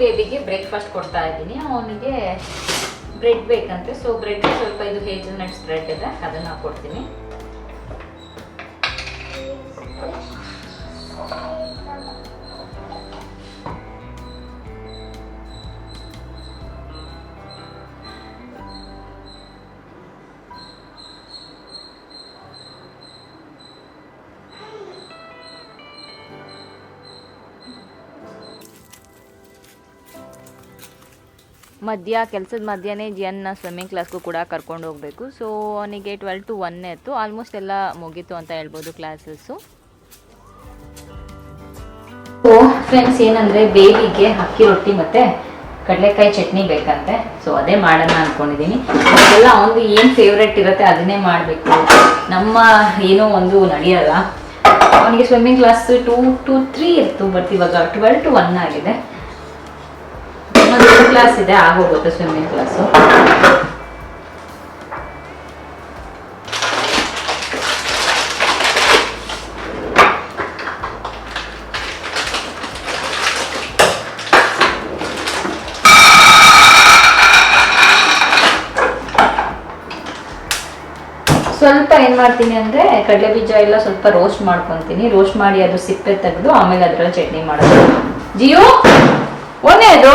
ಬೇಬಿಗೆ breakfast ಕೊಡ್ತಾ ಇದ್ದೀನಿ. ಅವನಿಗೆ ಬ್ರೆಡ್ ಬೇಕಂತೆ. ಸೊ ಬ್ರೆಡ್ ಸ್ವಲ್ಪ ಇದು ಹೇಜಲ್ನಟ್ಸ್ ಬ್ರೆಡ್ ಇದೆ, ಅದನ್ನು ಹಾಕ್ಕೊಡ್ತೀನಿ. ಕೆಲಸದ ಮಧ್ಯನೇ ಜಿಯನ್ನ ಸ್ವಿಮ್ಮಿಂಗ್ ಕ್ಲಾಸ್ಗೂ ಕೂಡ ಕರ್ಕೊಂಡು ಹೋಗಬೇಕು. ಸೊ ಅವನಿಗೆ 12 to 1 ಇತ್ತು. ಆಲ್ಮೋಸ್ಟ್ ಎಲ್ಲ ಮುಗೀತು ಅಂತ ಹೇಳ್ಬೋದು ಕ್ಲಾಸಸ್ಸು. ಫ್ರೆಂಡ್ಸ್, ಏನಂದರೆ ಬೇಬಿಗೆ ಅಕ್ಕಿ ರೊಟ್ಟಿ ಮತ್ತು ಕಡಲೆಕಾಯಿ ಚಟ್ನಿ ಬೇಕಂತೆ. ಸೊ ಅದೇ ಮಾಡೋಣ ಅಂದ್ಕೊಂಡಿದ್ದೀನಿ. ಅದೆಲ್ಲ ಅವನಿಗೆ ಏನು ಫೇವ್ರೆಟ್ ಇರುತ್ತೆ ಅದನ್ನೇ ಮಾಡಬೇಕು. ನಮ್ಮ ಏನೋ ಒಂದು ನಡೆಯಲ್ಲ. ಅವನಿಗೆ ಸ್ವಿಮ್ಮಿಂಗ್ ಕ್ಲಾಸ್ 2 to 3 ಇತ್ತು, ಬಟ್ ಇವಾಗ 12 to 1 ಆಗಿದೆ. ಕ್ಲಾಸ್ ಇದೆ, ಆಗೋಗುತ್ತೆ ಸ್ವಿಮ್ಮಿಂಗ್ ಕ್ಲಾಸು. ಸ್ವಲ್ಪ ಏನು ಮಾಡ್ತೀನಿ ಅಂದರೆ ಕಡಲೆ ಬೀಜ ಎಲ್ಲ ಸ್ವಲ್ಪ ರೋಸ್ಟ್ ಮಾಡ್ಕೊತೀನಿ. ರೋಸ್ಟ್ ಮಾಡಿ ಅದು ಸಿಪ್ಪೆ ತೆಗೆದು ಆಮೇಲೆ ಅದರಲ್ಲಿ ಚಟ್ನಿ ಮಾಡೋದು. ಜಿಯೋ ಒನ್ನೇ ಅದು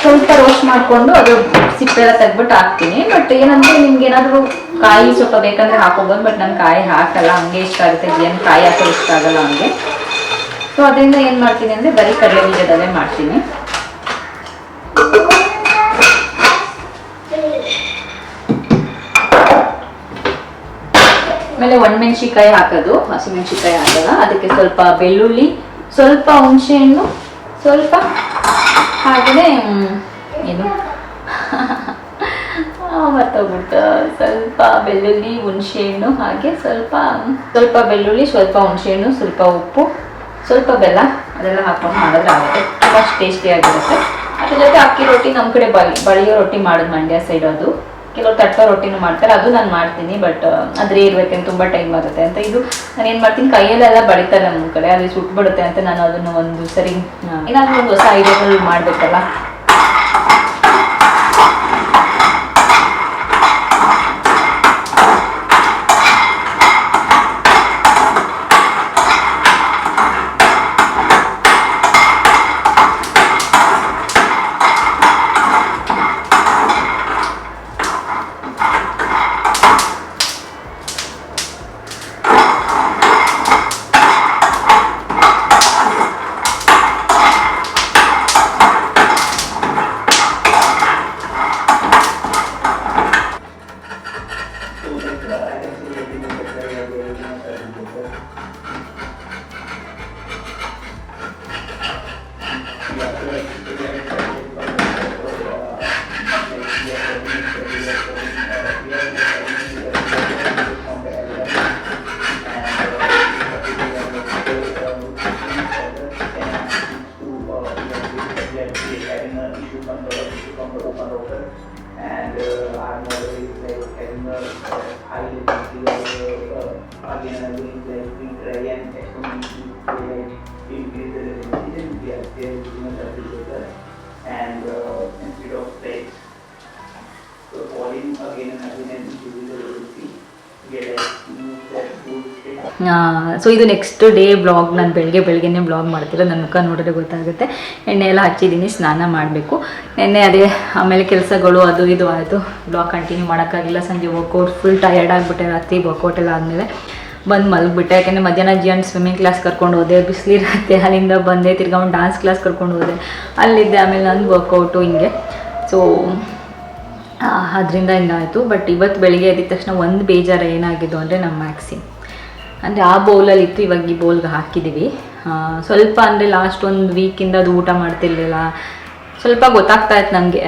ಸ್ವಲ್ಪ ರೋಸ್ಟ್ ಮಾಡಿಕೊಂಡು ಅದು ಸಿಪ್ಪೆ ಎಲ್ಲ ತೆಗ್ಬಿಟ್ಟು ಹಾಕ್ತೀನಿ. ಬಟ್ ಏನಂದ್ರೆ ನಿಮ್ಗೆ ಏನಾದರೂ ಕಾಯಿ ಸ್ವಲ್ಪ ಬೇಕಂದ್ರೆ ಹಾಕೋಬೋದು. ಬಟ್ ನಾನು ಕಾಯಿ ಹಾಕಲ್ಲ, ಹಂಗೆ ಇಷ್ಟ ಆಗುತ್ತೆ. ಏನು ಕಾಯಿ ಹಾಕೋದು ಇಷ್ಟ ಆಗಲ್ಲ ಹಂಗೆ. ಸೊ ಅದರಿಂದ ಏನು ಮಾಡ್ತೀನಿ ಅಂದರೆ ಬರೀ ಕಡಲೆ ಬೀಜದಲ್ಲೇ ಮಾಡ್ತೀನಿ. ಆಮೇಲೆ ಒಣಮೆಣ್ಸಿಕಾಯಿ ಹಾಕೋದು, ಹಸಿಮೆಣ್ಸಿಕಾಯಿ ಹಾಕಲ್ಲ. ಅದಕ್ಕೆ ಸ್ವಲ್ಪ ಬೆಳ್ಳುಳ್ಳಿ, ಸ್ವಲ್ಪ ಹುಣಸೆಹಣ್ಣು, ಸ್ವಲ್ಪ ಹಾಗೆಯೇ ಏನು ಮರ್ತೋಗ್ಬಿಟ್ಟು ಸ್ವಲ್ಪ ಬೆಳ್ಳುಳ್ಳಿ, ಹುಣಸೆಹಣ್ಣು, ಹಾಗೆ ಸ್ವಲ್ಪ ಬೆಳ್ಳುಳ್ಳಿ, ಸ್ವಲ್ಪ ಹುಣಸೆಹಣ್ಣು, ಸ್ವಲ್ಪ ಉಪ್ಪು, ಸ್ವಲ್ಪ ಬೆಲ್ಲ, ಅದೆಲ್ಲ ಹಾಕೊಂಡು ಮಾಡಿದ್ರೆ ಆಗುತ್ತೆ. ತುಂಬ ಟೇಸ್ಟಿಯಾಗಿರುತ್ತೆ. ಅದ್ರ ಜೊತೆ ಅಕ್ಕಿ ರೊಟ್ಟಿ ನಮ್ಮ ಕಡೆ ಬಳಿಯೋ ರೊಟ್ಟಿ ಮಾಡೋದು ಮಂಡ್ಯ ಸೈಡ್. ಅದು ಕೆಲವರು ತಟ್ಟೋ ರೊಟ್ಟಿನೂ ಮಾಡ್ತಾರೆ, ಅದು ನಾನು ಮಾಡ್ತೀನಿ. ಬಟ್ ಅದ್ರೆ ಇರ್ಬೇಕಂತ ತುಂಬ ಟೈಮ್ ಆಗುತ್ತೆ ಅಂತ ಇದು ನಾನು ಏನು ಮಾಡ್ತೀನಿ, ಕೈಯಲ್ಲೆಲ್ಲ ಬಡಿತಾರೆ ನಮ್ಮ ಕಡೆ, ಅದು ಸುಟ್ಬಿಡುತ್ತೆ ಅಂತ ನಾನು ಅದನ್ನು ಒಂದು ಸರಿ ಏನಾದರೂ ಒಂದು ಹೊಸ ಐಡಿಯಾಗಳು ಮಾಡಬೇಕಲ್ಲ. ಸೊ ಇದು ನೆಕ್ಸ್ಟ್ ಡೇ ಬ್ಲಾಗ್. ನಾನು ಬೆಳಗ್ಗೆನೇ ಬ್ಲಾಗ್ ಮಾಡ್ತಿರೋ, ನನ್ನ ಮುಖ ನೋಡಿದ್ರೆ ಗೊತ್ತಾಗುತ್ತೆ. ಎಣ್ಣೆ ಎಲ್ಲ ಹಚ್ಚಿದ್ದೀನಿ, ಸ್ನಾನ ಮಾಡಬೇಕು. ನೆನ್ನೆ ಅದೇ ಆಮೇಲೆ ಕೆಲಸಗಳು ಅದು ಇದು ಆಯಿತು, ಬ್ಲಾಗ್ ಕಂಟಿನ್ಯೂ ಮಾಡೋಕ್ಕಾಗಿಲ್ಲ. ಸಂಜೆ ವರ್ಕೌಟ್ ಫುಲ್ ಟಯರ್ಡ್ ಆಗಿಬಿಟ್ಟೆ. ರಾತ್ರಿ ವರ್ಕೌಟ್ ಎಲ್ಲ ಆದಮೇಲೆ ಬಂದು ಮಲಗಿಬಿಟ್ಟೆ. ಯಾಕೆಂದರೆ ಮಧ್ಯಾಹ್ನ ಜಿಯನ್ ಸ್ವಿಮ್ಮಿಂಗ್ ಕ್ಲಾಸ್ ಕರ್ಕೊಂಡು ಹೋದೆ, ಬಿಸಿಲಿರುತ್ತೆ. ಅಲ್ಲಿಂದ ಬಂದೆ, ತಿರ್ಗಾ ಒಂದು ಡಾನ್ಸ್ ಕ್ಲಾಸ್ ಕರ್ಕೊಂಡು ಹೋದೆ, ಅಲ್ಲಿದ್ದೆ. ಆಮೇಲೆ ನಂದು ವರ್ಕೌಟು ಹಿಂಗೆ. ಸೊ ಅದರಿಂದ ಹಿಂಗಾಯಿತು. ಬಟ್ ಇವತ್ತು ಬೆಳಿಗ್ಗೆ ಎದ್ದ ತಕ್ಷಣ ಒಂದು ಬೇಜಾರು ಏನಾಗಿದ್ದು ಅಂದರೆ ನಮ್ಮ ಮ್ಯಾಕ್ಸಿ ಅಂದರೆ ಆ ಬೌಲಲ್ಲಿ ಇತ್ತು, ಇವಾಗ ಈ ಬೌಲ್ಗೆ ಹಾಕಿದ್ದೀವಿ. ಸ್ವಲ್ಪ ಅಂದರೆ ಲಾಸ್ಟ್ ಒಂದು ವೀಕಿಂದ ಅದು ಊಟ ಮಾಡ್ತಿರ್ಲಿಲ್ಲ. ಸ್ವಲ್ಪ ಗೊತ್ತಾಗ್ತಾ ಇತ್ತು ನನಗೆ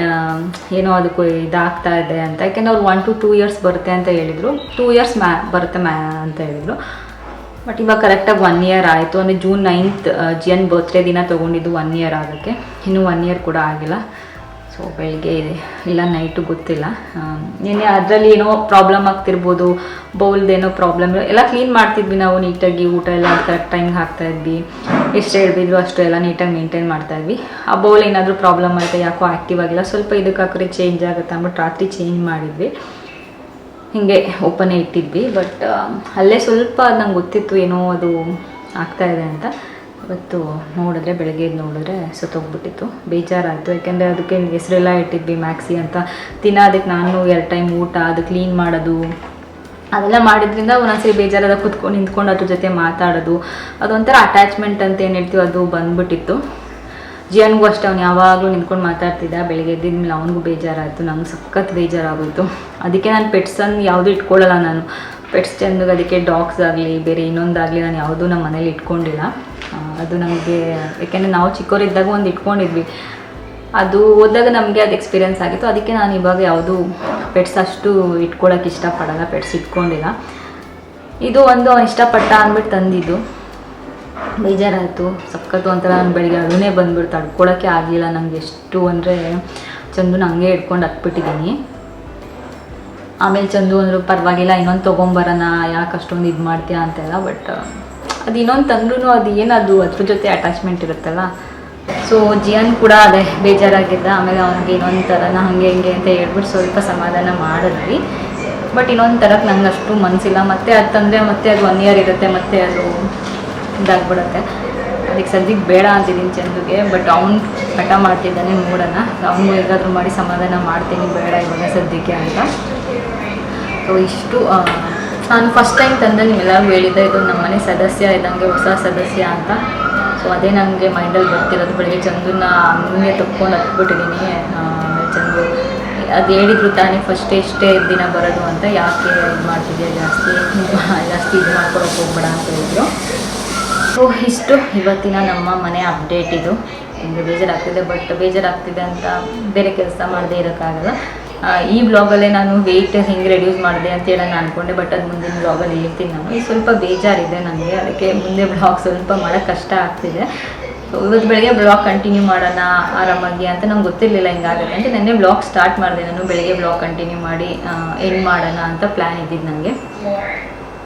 ಏನೋ ಅದಕ್ಕೂ ಇದಾಗ್ತಾ ಇದೆ ಅಂತ. ಯಾಕೆಂದರೆ ಅವ್ರು 1 to 2 years ಬರುತ್ತೆ ಅಂತ ಹೇಳಿದರು. 2 years ಬರುತ್ತೆ ಅಂತ ಹೇಳಿದರು. ಬಟ್ ಇವಾಗ ಕರೆಕ್ಟಾಗಿ 1 year ಆಯಿತು. ಅಂದರೆ June 9th ಜಿಯನ್ ಬರ್ತ್ಡೇ ದಿನ ತೊಗೊಂಡಿದ್ದು 1 year ಆಗೋಕ್ಕೆ. ಇನ್ನೂ 1 year ಕೂಡ ಆಗಿಲ್ಲ. ಸೊ ಸೊ ಬೆಳಿಗ್ಗೆ ಇಲ್ಲ ನೈಟು ಗೊತ್ತಿಲ್ಲ. ನಿನ್ನೆ ಅದರಲ್ಲಿ ಏನೋ ಪ್ರಾಬ್ಲಮ್ ಆಗ್ತಿರ್ಬೋದು, ಬೌಲ್ದೇನೋ ಪ್ರಾಬ್ಲಮ್ ಎಲ್ಲ ಕ್ಲೀನ್ ಮಾಡ್ತಿದ್ವಿ ನಾವು ನೀಟಾಗಿ, ಊಟ ಎಲ್ಲ ಕರೆಕ್ಟ್ ಟೈಮ್ಗೆ ಹಾಕ್ತಾಯಿದ್ವಿ, ಎಷ್ಟು ಹೇಳ್ಬಿದ್ರು ಅಷ್ಟು ಎಲ್ಲ ನೀಟಾಗಿ ಮೇಂಟೈನ್ ಮಾಡ್ತಾಯಿದ್ವಿ. ಆ ಬೌಲ್ ಏನಾದರೂ ಪ್ರಾಬ್ಲಮ್ ಆಯಿತು, ಯಾಕೋ ಆ್ಯಕ್ಟಿವ್ ಆಗಿಲ್ಲ, ಸ್ವಲ್ಪ ಇದಕ್ಕೆ ಹಾಕಿದ್ರೆ ಚೇಂಜ್ ಆಗುತ್ತೆ ಅಂದ್ಬಿಟ್ಟು ರಾತ್ರಿ ಚೇಂಜ್ ಮಾಡಿದ್ವಿ. ಹೀಗೆ ಓಪನೇ ಇಟ್ಟಿದ್ವಿ. ಬಟ್ ಅಲ್ಲೇ ಸ್ವಲ್ಪ ನಂಗೆ ಗೊತ್ತಿತ್ತು ಏನೋ ಅದು ಆಗ್ತಾಯಿದೆ ಅಂತ. ಇವತ್ತು ನೋಡಿದ್ರೆ ಬೆಳಗ್ಗೆ ನೋಡಿದ್ರೆ ಸತ್ತೋಗ್ಬಿಟ್ಟಿತ್ತು. ಬೇಜಾರಾಯಿತು, ಯಾಕೆಂದರೆ ಅದಕ್ಕೆ ಹೆಸರೆಲ್ಲ ಇಟ್ಟಿದ್ವಿ ಮ್ಯಾಕ್ಸಿ ಅಂತ. ಅದಕ್ಕೆ ನಾನು 2 ಟೈಮ್ ಊಟ, ಅದು ಕ್ಲೀನ್ ಮಾಡೋದು ಅದೆಲ್ಲ ಮಾಡಿದ್ರಿಂದ ಒಂದೊಂದ್ಸರಿ ಬೇಜಾರಾದ ಕೂತ್ಕೊಂಡು ನಿಂತ್ಕೊಂಡು ಅದ್ರ ಜೊತೆ ಮಾತಾಡೋದು, ಅದೊಂಥರ ಅಟ್ಯಾಚ್ಮೆಂಟ್ ಅಂತ ಏನು ಹೇಳ್ತೀವಿ ಅದು ಬಂದ್ಬಿಟ್ಟಿತ್ತು. ಜಿಯನ್ಗೂ ಅಷ್ಟೇ, ಅವ್ನು ಯಾವಾಗಲೂ ನಿಂತ್ಕೊಂಡು ಮಾತಾಡ್ತಿದ್ದ. ಬೆಳಗ್ಗೆ ಎದ್ದಿದ್ಮೇಲೆ ಅವನಿಗೂ ಬೇಜಾರಾಯಿತು, ನಂಗೆ ಸಖತ್ ಬೇಜಾರಾಗೋಯಿತು. ಅದಕ್ಕೆ ನಾನು ಪೆಟ್ಸನ್ನು ಯಾವುದೂ ಇಟ್ಕೊಳ್ಳಲ್ಲ. ನಾನು ಪೆಟ್ಸ್ ಚೆಂದಗೆ ಅದಕ್ಕೆ ಡಾಗ್ಸ್ ಆಗಲಿ ಬೇರೆ ಇನ್ನೊಂದಾಗಲಿ ನಾನು ಯಾವುದೂ ನಮ್ಮ ಮನೇಲಿ ಇಟ್ಕೊಂಡಿಲ್ಲ. ಅದು ನಮಗೆ ಯಾಕೆಂದರೆ ನಾವು ಚಿಕ್ಕವರಿದ್ದಾಗ ಒಂದು ಇಟ್ಕೊಂಡಿದ್ವಿ, ಅದು ಹೋದಾಗ ನಮಗೆ ಅದು ಎಕ್ಸ್ಪೀರಿಯೆನ್ಸ್ ಆಗಿತ್ತು. ಅದಕ್ಕೆ ನಾನು ಇವಾಗ ಯಾವುದೂ ಪೆಟ್ಸ್ ಅಷ್ಟು ಇಟ್ಕೊಳ್ಳೋಕೆ ಇಷ್ಟಪಡಲ್ಲ, ಪೆಟ್ಸ್ ಇಟ್ಕೊಂಡಿಲ್ಲ. ಇದು ಒಂದು ಅವನು ಇಷ್ಟಪಟ್ಟ ಅಂದ್ಬಿಟ್ಟು ತಂದಿದ್ದು. ಬೇಜಾರಾಯಿತು ಸಖತ್ತು, ಒಂಥರ ನಾನು ಬೆಳಿಗ್ಗೆ ಅದನ್ನೇ ಬಂದ್ಬಿಟ್ಟು ತಡ್ಕೊಳಕ್ಕೆ ಆಗಲಿಲ್ಲ ನನಗೆ. ಎಷ್ಟು ಅಂದರೆ ಚಂದುನ ಹಂಗೆ ಇಟ್ಕೊಂಡು ಹತ್ಬಿಟ್ಟಿದ್ದೀನಿ. ಆಮೇಲೆ ಚಂದು ಅಂದರು ಪರವಾಗಿಲ್ಲ ಇನ್ನೊಂದು ತೊಗೊಂಬರೋಣ, ಯಾಕೆ ಅಷ್ಟೊಂದು ಇದು ಮಾಡ್ತೀಯಾ ಅಂತೆಲ್ಲ. ಬಟ್ ಅದು ಇನ್ನೊಂದು ತಂದ್ರೂ ಅದು ಏನದು ಅದ್ರ ಜೊತೆ ಅಟ್ಯಾಚ್ಮೆಂಟ್ ಇರುತ್ತಲ್ಲ. ಸೊ ಜಿಯನ್ ಕೂಡ ಅದೇ ಬೇಜಾರಾಗಿದ್ದ. ಆಮೇಲೆ ಅವನಿಗೆ ಇನ್ನೊಂದು ಥರನ ಹಾಗೆ ಹಿಂಗೆ ಅಂತ ಹೇಳ್ಬಿಟ್ಟು ಸ್ವಲ್ಪ ಸಮಾಧಾನ ಮಾಡಿದ್ವಿ. ಬಟ್ ಇನ್ನೊಂದು ಥರಕ್ಕೆ ನಂಗೆ ಅಷ್ಟು ಮನಸ್ಸಿಲ್ಲ. ಮತ್ತೆ ಅದು ತಂದರೆ ಮತ್ತೆ ಅದು 1 ಇಯರ್ ಇರುತ್ತೆ, ಮತ್ತೆ ಅದು ಇದಾಗ್ಬಿಡುತ್ತೆ. ಅದಕ್ಕೆ ಸದ್ಯಕ್ಕೆ ಬೇಡ ಅಂತಿದ್ದೀನಿ ಚಂದುಗೆ. ಬಟ್ ಅವ್ನು ಹಠ ಮಾಡ್ತಿದ್ದಾನೆ, ನೋಡೋಣ ಅವನು ಹೇಗಾದರೂ ಮಾಡಿ ಸಮಾಧಾನ ಮಾಡ್ತೀನಿ, ಬೇಡ ಇವಾಗ ಸದ್ಯಕ್ಕೆ ಅಂತ. ಸೊ ಇಷ್ಟು ನಾನು ಫಸ್ಟ್ ಟೈಮ್ ತಂದೆ ನೀವೆಲ್ಲರಿಗೂ ಹೇಳಿದ್ದೆ, ಇದು ನಮ್ಮ ಮನೆ ಸದಸ್ಯ ಇದ್ದಂಗೆ, ಹೊಸ ಸದಸ್ಯ ಅಂತ. ಸೊ ಅದೇ ನನಗೆ ಮೈಂಡಲ್ಲಿ ಬರ್ತಿರೋದು. ಬೆಳಗ್ಗೆ ಚಂದನ್ನ ಹಂಗೆ ತಕ್ಕೊಂಡು ಹತ್ಬಿಟ್ಟಿದ್ದೀನಿ. ಚಂದು ಅದು ಹೇಳಿದ್ರು ತಾನೇ ಫಸ್ಟ್ ಎಷ್ಟೇ ದಿನ ಬರೋದು ಅಂತ, ಯಾಕೆ ಇದು ಮಾಡ್ತಿದ್ಯಾ ಜಾಸ್ತಿ ಇದು ಮಾಡ್ಕೊಳಕ್ಕೆ ಹೋಗ್ಬೇಡ ಅಂತ ಹೇಳಿದ್ರು. ಸೊ ಇಷ್ಟು ಇವತ್ತಿನ ನಮ್ಮ ಮನೆ ಅಪ್ಡೇಟ್. ಇದು ನಿಮಗೆ ಬೇಜಾರಾಗ್ತಿದೆ, ಬಟ್ ಬೇಜಾರಾಗ್ತಿದೆ ಅಂತ ಬೇರೆ ಕೆಲಸ ಮಾಡದೇ ಇರೋಕ್ಕಾಗಲ್ಲ. ಈ ಬ್ಲಾಗಲ್ಲೇ ನಾನು ವೆಯ್ಟ್ ಹೆಂಗೆ ರೆಡ್ಯೂಸ್ ಮಾಡಿದೆ ಅಂತ ಹೇಳೋಣ ಅಂದ್ಕೊಂಡೆ, ಬಟ್ ಅದು ಮುಂದಿನ ಬ್ಲಾಗಲ್ಲಿ ಹೇಳ್ತೀನಿ. ನಾನು ಈಗ ಸ್ವಲ್ಪ ಬೇಜಾರಿದೆ ನನಗೆ, ಅದಕ್ಕೆ ಮುಂದೆ ಬ್ಲಾಗ್ ಸ್ವಲ್ಪ ಮಾಡೋಕ್ಕೆ ಕಷ್ಟ ಆಗ್ತಿದೆ. ಸೊ ಇವತ್ತು ಬೆಳಗ್ಗೆ ಬ್ಲಾಗ್ ಕಂಟಿನ್ಯೂ ಮಾಡೋಣ ಆರಾಮಾಗಿ ಅಂತ ನಂಗೆ ಗೊತ್ತಿರಲಿಲ್ಲ ಹಿಂಗಾಗುತ್ತೆ ಅಂತ. ನೆನ್ನೆ ಬ್ಲಾಗ್ ಸ್ಟಾರ್ಟ್ ಮಾಡಿದೆ ನಾನು, ಬೆಳಗ್ಗೆ ಬ್ಲಾಗ್ ಕಂಟಿನ್ಯೂ ಮಾಡಿ ಎಂಡ್ ಮಾಡೋಣ ಅಂತ ಪ್ಲ್ಯಾನ್ ಇದ್ದಿದ್ದು ನನಗೆ.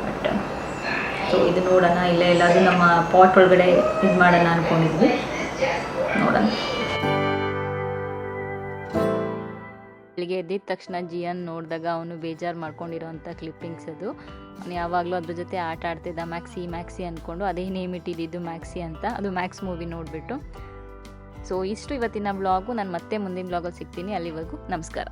ಬಟ್ ಸೊ ಇದು ನೋಡೋಣ, ಇಲ್ಲ ಎಲ್ಲಾದರೂ ನಮ್ಮ ಪಾಟ್ ಒಳಗಡೆ ಇದು ಮಾಡೋಣ ಅಂದ್ಕೊಂಡಿದ್ವಿ, ನೋಡೋಣ. ಬೆಳಿಗ್ಗೆ ಎದ್ದಿದ ತಕ್ಷಣ ಜಿಯನ್ ನೋಡಿದಾಗ ಅವನು ಬೇಜಾರು ಮಾಡ್ಕೊಂಡಿರೋಂಥ ಕ್ಲಿಪ್ಪಿಂಗ್ಸ್ ಅದು. ಅವನು ಯಾವಾಗಲೂ ಅದ್ರ ಜೊತೆ ಆಟ ಆಡ್ತಿದ್ದ, ಮ್ಯಾಕ್ಸಿ ಅಂದ್ಕೊಂಡು ಅದೇ ನೇಮ್ ಇಟ್ಟಿದ್ದು ಮ್ಯಾಕ್ಸಿ ಅಂತ. ಅದು ಮ್ಯಾಕ್ಸ್ ಮೂವಿ ನೋಡಿಬಿಟ್ಟು. ಸೊ ಇಷ್ಟು ಇವತ್ತಿನ ಬ್ಲಾಗು. ನಾನು ಮತ್ತೆ ಮುಂದಿನ ಬ್ಲಾಗಲ್ಲಿ ಸಿಗ್ತೀನಿ. ಅಲ್ಲಿವರೆಗೂ ನಮಸ್ಕಾರ.